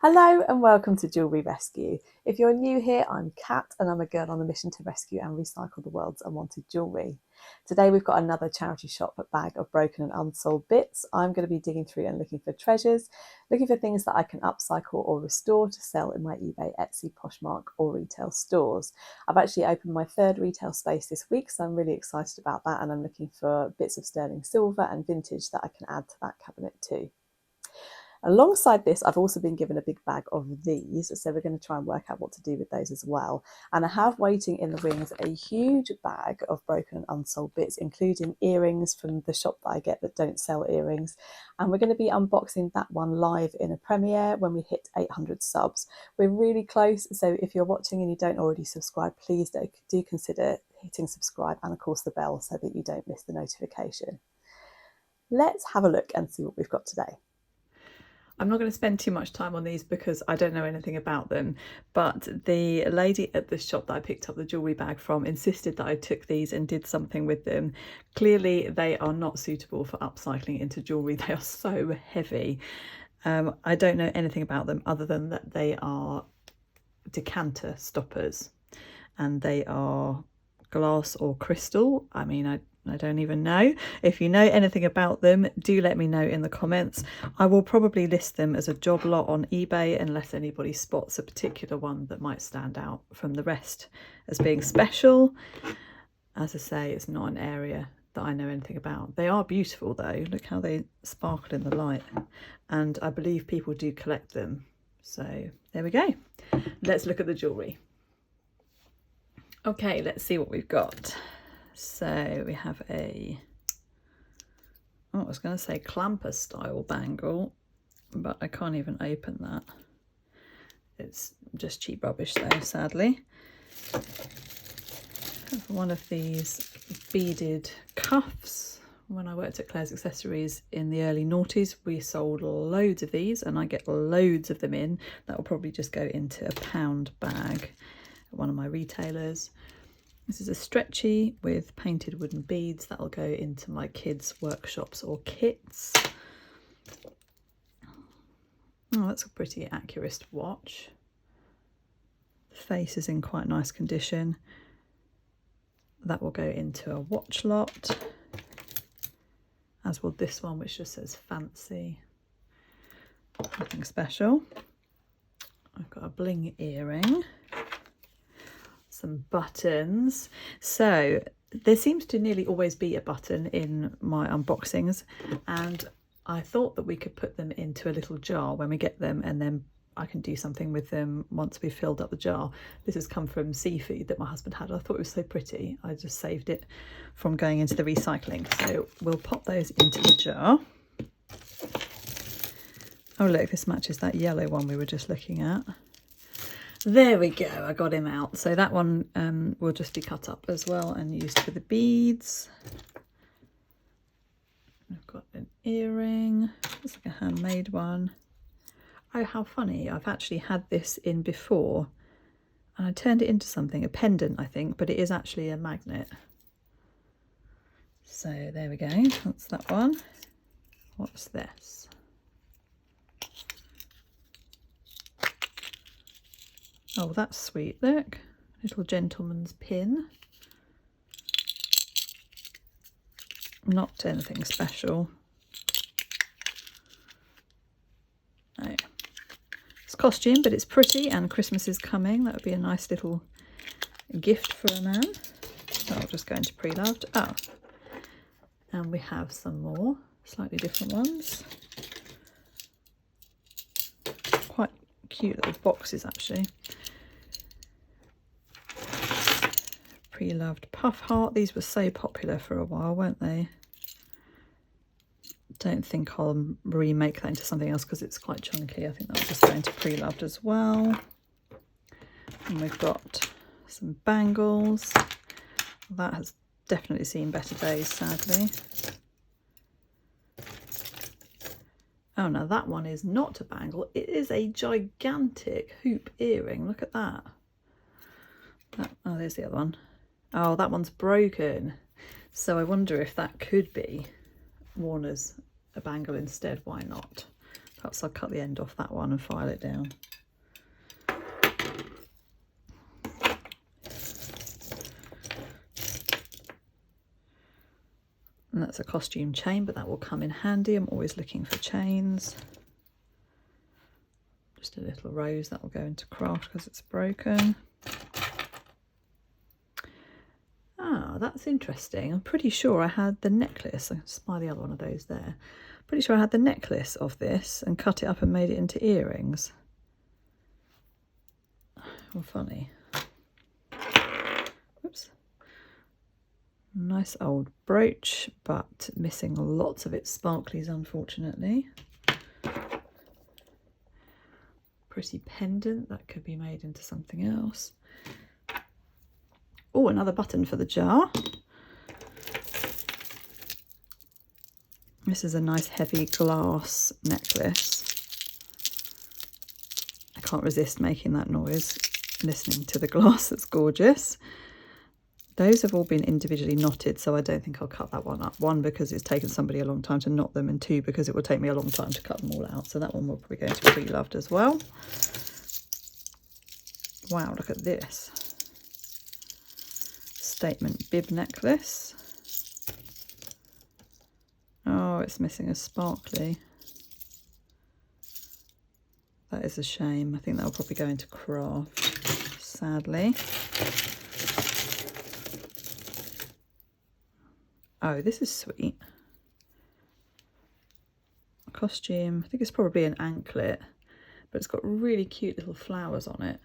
Hello and welcome to Jewellery Rescue. If you're new here, I'm Kat and I'm a girl on a mission to rescue and recycle the world's unwanted jewellery. Today we've got another charity shop bag of broken and unsold bits. I'm going to be digging through and looking for treasures, looking for things that I can upcycle or restore to sell in my eBay, Etsy, Poshmark or retail stores. I've actually opened my third retail space this week, so I'm really excited about that, and I'm looking for bits of sterling silver and vintage that I can add to that cabinet too. Alongside this, I've also been given a big bag of these, so we're going to try and work out what to do with those as well. And I have waiting in the wings a huge bag of broken and unsold bits, including earrings from the shop that I get that don't sell earrings. And we're going to be unboxing that one live in a premiere when we hit 800 subs. We're really close, so if you're watching and you don't already subscribe, please do consider hitting subscribe and of course the bell so that you don't miss the notification. Let's have a look and see what we've got today. I'm not going to spend too much time on these because I don't know anything about them, but the lady at the shop that I picked up the jewellery bag from insisted that I took these and did something with them. Clearly they are not suitable for upcycling into jewellery. They are so heavy. I don't know anything about them other than that they are decanter stoppers and they are glass or crystal. I mean, I don't even know. If you know anything about them, do let me know in the comments. I will probably list them as a job lot on eBay unless anybody spots a particular one that might stand out from the rest as being special. As I say, it's not an area that I know anything about. They are beautiful though. Look how they sparkle in the light. And I believe people do collect them. So there we go. Let's look at the jewellery. Okay, let's see what we've got. So we have I was going to say clamper style bangle, but I can't even open that. It's just cheap rubbish though, sadly. One of these beaded cuffs. When I worked at Claire's Accessories in the early noughties, we sold loads of these and I get loads of them in. That will probably just go into a pound bag at one of my retailers. This is a stretchy with painted wooden beads that'll go into my kids' workshops or kits. Oh, that's a pretty accurate watch. The face is in quite nice condition. That will go into a watch lot, as will this one, which just says fancy. Nothing special. I've got a bling earring. Some buttons. So there seems to nearly always be a button in my unboxings, and I thought that we could put them into a little jar when we get them, and then I can do something with them once we've filled up the jar. This has come from seafood that my husband had. I thought it was so pretty. I just saved it from going into the recycling. So we'll pop those into the jar. Oh look, this matches that yellow one we were just looking at. There we go, I got him out. So that one will just be cut up as well and used for the beads. I've got an earring, it's like a handmade one. Oh, how funny, I've actually had this in before and I turned it into something, a pendant I think, but it is actually a magnet. So there we go, that's that one. What's this? Oh, that's sweet, look. Little gentleman's pin. Not anything special. No. It's costume, but it's pretty and Christmas is coming. That would be a nice little gift for a man. That'll just go into pre-loved. Oh, and we have some more slightly different ones. Quite cute little boxes actually. Pre-loved puff heart. These were so popular for a while, weren't they? Don't think I'll remake that into something else because it's quite chunky. I think that's just going to pre-loved as well. And we've got some bangles. That has definitely seen better days, sadly. Oh, now that one is not a bangle. It is a gigantic hoop earring. Look at that. Oh, there's the other one. Oh, that one's broken. So I wonder if that could be worn as a bangle instead. Why not? Perhaps I'll cut the end off that one and file it down. And that's a costume chain, but that will come in handy. I'm always looking for chains. Just a little rose that will go into craft because it's broken. Ah, that's interesting. I'm pretty sure I had the necklace. I can spy the other one of those there. Pretty sure I had the necklace of this and cut it up and made it into earrings. Well, funny. Oops. Nice old brooch, but missing lots of its sparklies, unfortunately. Pretty pendant that could be made into something else. Oh, another button for the jar. This is a nice heavy glass necklace. I can't resist making that noise, listening to the glass. That's gorgeous. Those have all been individually knotted, so I don't think I'll cut that one up. One, because it's taken somebody a long time to knot them, and two, because it will take me a long time to cut them all out. So that one will probably go to pre-loved as well. Wow, look at this. Statement bib necklace. Oh, it's missing a sparkly. That is a shame. I think that will probably go into craft, sadly. Oh, this is sweet. A costume. I think it's probably an anklet, but it's got really cute little flowers on it.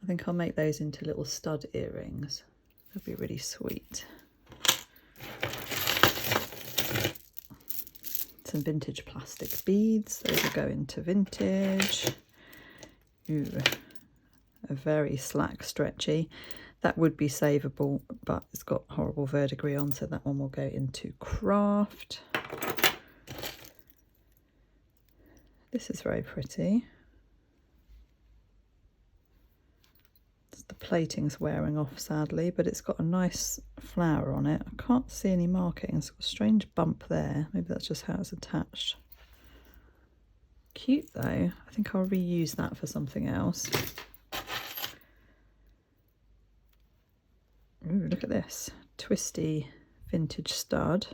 I think I'll make those into little stud earrings. That'd be really sweet. Some vintage plastic beads. Those will go into vintage. Ooh, a very slack, stretchy. That would be savable, but it's got horrible verdigris on, so that one will go into craft. This is very pretty. The plating's wearing off, sadly, but it's got a nice flower on it. I can't see any markings. It's got a strange bump there. Maybe that's just how it's attached. Cute though. I think I'll reuse that for something else. Ooh, look at this. Twisty vintage stud.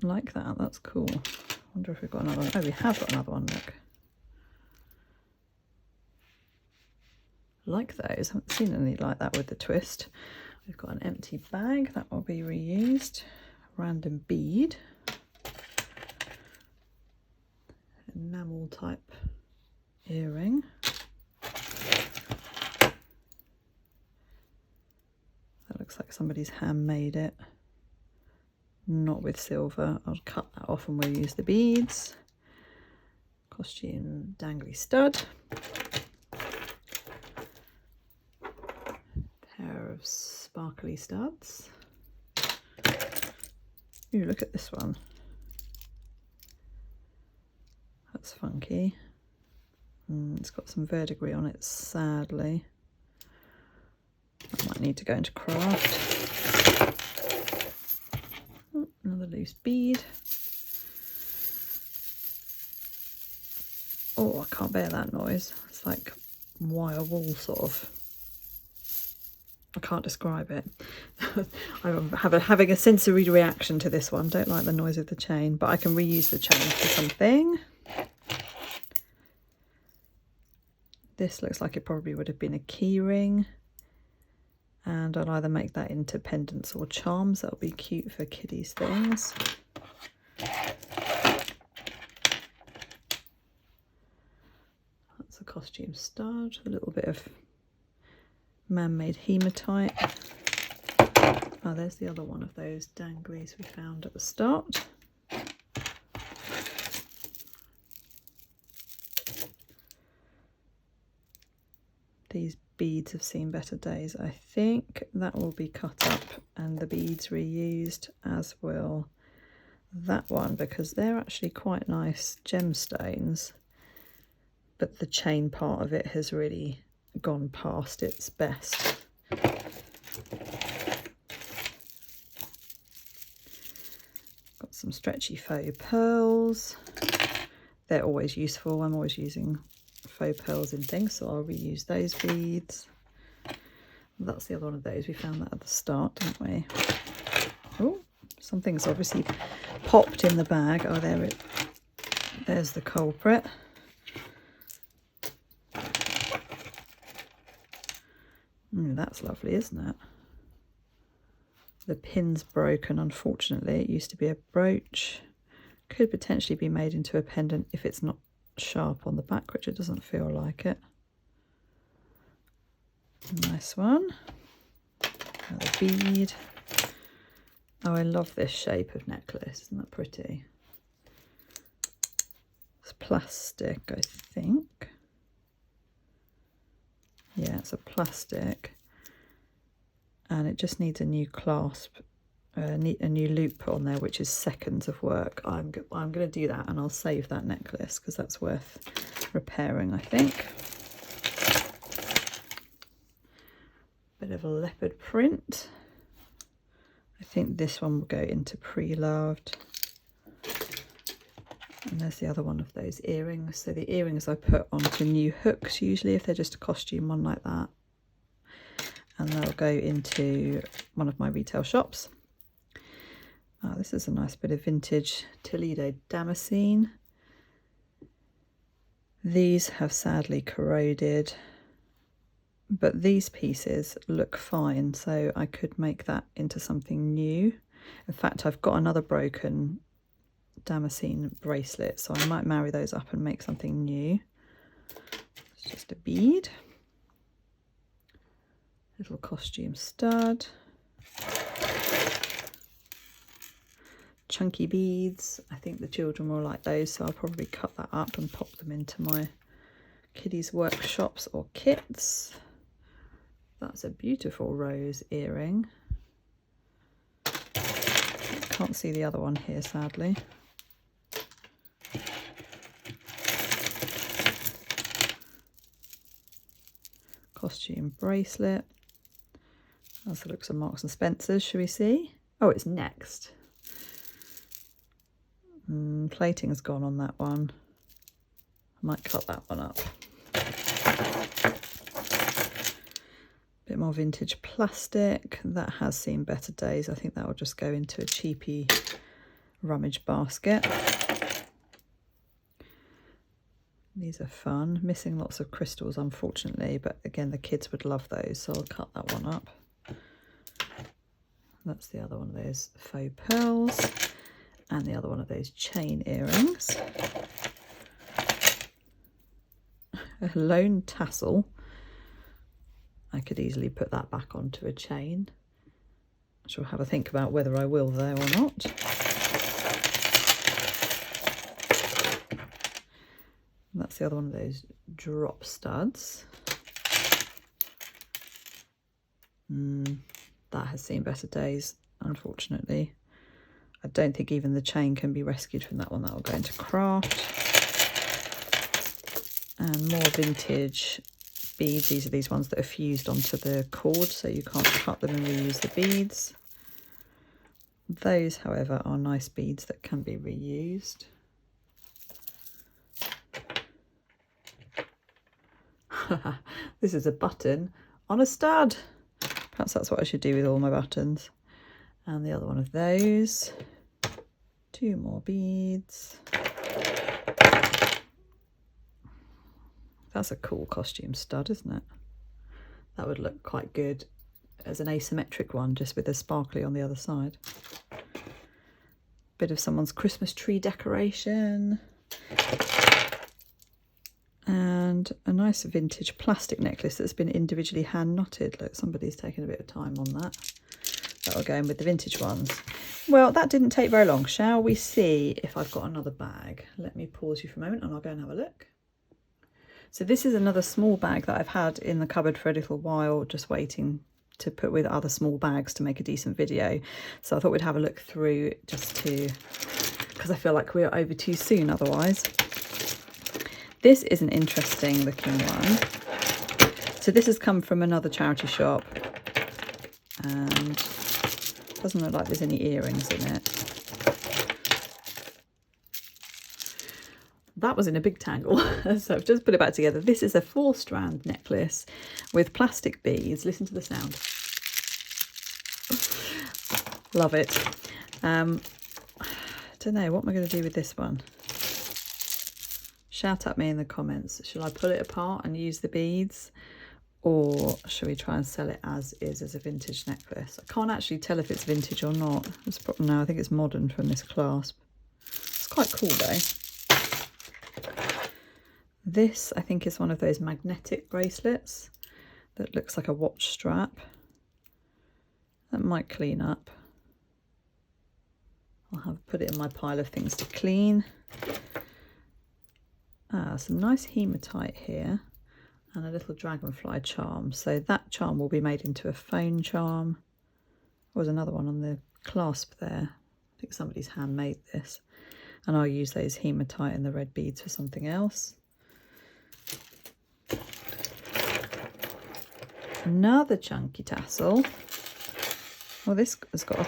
Like that. That's cool. I wonder if we've got another one. Oh, we have got another one, look. Like those. I haven't seen any like that with the twist. We've got an empty bag that will be reused. Random bead. Enamel type earring. That looks like somebody's handmade it. Not with silver. I'll cut that off and we'll use the beads. Costume dangly stud. Pair of sparkly studs. Ooh, look at this one. That's funky. It's got some verdigris on it, sadly. That might need to go into craft. Oh, another loose bead. Oh, I can't bear that noise. It's like wire wool sort of. I can't describe it. I'm having a sensory reaction to this one. Don't like the noise of the chain, but I can reuse the chain for something. This looks like it probably would have been a key ring. And I'll either make that into pendants or charms. That'll be cute for kiddies things. That's a costume stud. A little bit of man-made hematite. Oh, there's the other one of those danglies we found at the start. These beads have seen better days. I think that will be cut up and the beads reused, as will that one, because they're actually quite nice gemstones, but the chain part of it has really gone past its best. Got some stretchy faux pearls. They're always useful. I'm always using faux pearls in things, so I'll reuse those beads. That's the other one of those. We found that at the start, didn't we? Oh, something's obviously popped in the bag. Oh, there's the culprit. That's lovely, isn't it? The pin's broken, unfortunately. It used to be a brooch. Could potentially be made into a pendant if it's not sharp on the back, which it doesn't feel like it. Nice one. Another bead. Oh, I love this shape of necklace. Isn't that pretty? It's plastic, I think. Yeah, it's a plastic. And it just needs a new clasp, a new loop put on there, which is seconds of work. I'm going to do that, and I'll save that necklace because that's worth repairing, I think. Bit of a leopard print. I think this one will go into pre-loved. And there's the other one of those earrings. So the earrings I put onto new hooks usually if they're just a costume one like that. And they'll go into one of my retail shops. Oh, this is a nice bit of vintage Toledo damascene. These have sadly corroded, but these pieces look fine, so I could make that into something new. In fact, I've got another broken damascene bracelet, so I might marry those up and make something new. It's just a bead. Little costume stud. Chunky beads. I think the children will like those, so I'll probably cut that up and pop them into my kiddies' workshops or kits. That's a beautiful rose earring. Can't see the other one here, sadly. Costume bracelet. That's the looks of Marks and Spencer's. Should we see? Oh, it's next. Plating's gone on that one. I might cut that one up. Bit more vintage plastic. That has seen better days. I think that will just go into a cheapy rummage basket. These are fun. Missing lots of crystals, unfortunately, but again, the kids would love those, so I'll cut that one up. That's the other one of those faux pearls, and the other one of those chain earrings. A lone tassel. I could easily put that back onto a chain. I shall have a think about whether I will though or not. And that's the other one of those drop studs. That has seen better days, unfortunately. I don't think even the chain can be rescued from that one. That will go into craft. And more vintage beads. These are these ones that are fused onto the cord, so you can't cut them and reuse the beads. Those, however, are nice beads that can be reused. This is a button on a stud. Perhaps that's what I should do with all my buttons. And the other one of those. Two more beads. That's a cool costume stud, isn't it? That would look quite good as an asymmetric one, just with a sparkly on the other side. Bit of someone's Christmas tree decoration. And a nice vintage plastic necklace that's been individually hand knotted. Look, somebody's taken a bit of time on that. That'll go in with the vintage ones. Well, that didn't take very long. Shall we see if I've got another bag? Let me pause you for a moment and I'll go and have a look. So this is another small bag that I've had in the cupboard for a little while, just waiting to put with other small bags to make a decent video. So I thought we'd have a look through just to, because I feel like we're over too soon otherwise. This is an interesting looking one. So this has come from another charity shop and doesn't look like there's any earrings in it. that was in a big tangle. So I've just put it back together. This is a 4-strand necklace with plastic beads. Listen to the sound. Love it. I don't know, what am I going to do with this one? Shout at me in the comments. Shall I pull it apart and use the beads, or shall we try and sell it as is, as a vintage necklace? I can't actually tell if it's vintage or not. No, I think it's modern from this clasp. It's quite cool though. This, I think, is one of those magnetic bracelets that looks like a watch strap. That might clean up. I'll have put it in my pile of things to clean. Some nice hematite here and a little dragonfly charm. So that charm will be made into a phone charm. There was another one on the clasp there. I think somebody's handmade this. And I'll use those hematite and the red beads for something else. Another chunky tassel. Well, this has got a...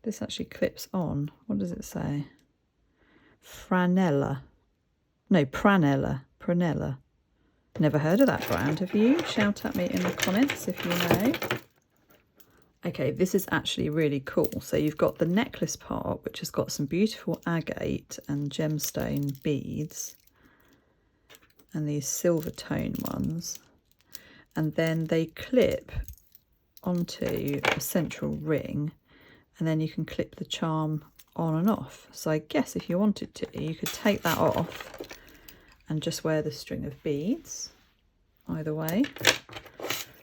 This actually clips on. What does it say? Franella. No, Pranella. Pranella. Never heard of that brand, have you? Shout at me in the comments if you know. Okay, this is actually really cool. So you've got the necklace part, which has got some beautiful agate and gemstone beads. And these silver tone ones. And then they clip onto a central ring. And then you can clip the charm on and off. So I guess if you wanted to, you could take that off and just wear the string of beads either way.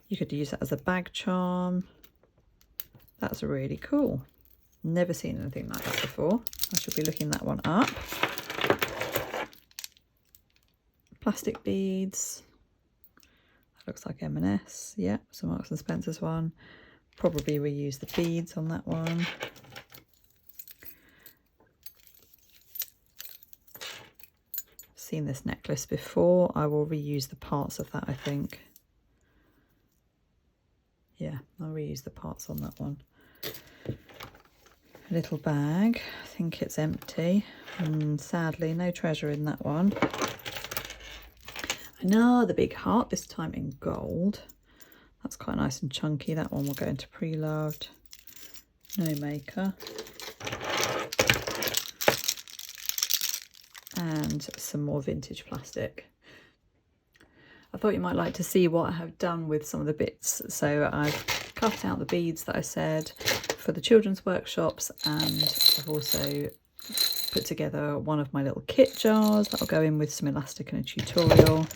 You could use that as a bag charm. That's really cool. Never seen anything like that before. I should be looking that one up. Plastic beads. That looks like M&S. Yeah, some Marks and Spencer's one. Probably reuse the beads on that one. Seen this necklace before. I will reuse the parts of that, I think. Yeah, I'll reuse the parts on that one. A little bag. I think it's empty. And sadly, no treasure in that one. Another big heart, this time in gold. That's quite nice and chunky. That one will go into pre-loved. No maker. And some more vintage plastic. I thought you might like to see what I have done with some of the bits. So I've cut out the beads that I said for the children's workshops, and I've also put together one of my little kit jars that'll go in with some elastic and a tutorial.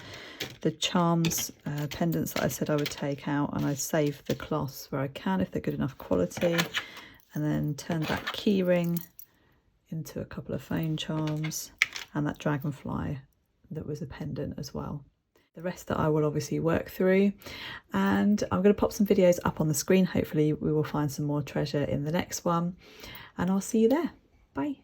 The charms, pendants that I said I would take out, and I save the cloths where I can if they're good enough quality, and then turn that key ring into a couple of phone charms, and that dragonfly that was a pendant as well. The rest that I will obviously work through, and I'm going to pop some videos up on the screen. Hopefully we will find some more treasure in the next one, and I'll see you there. Bye.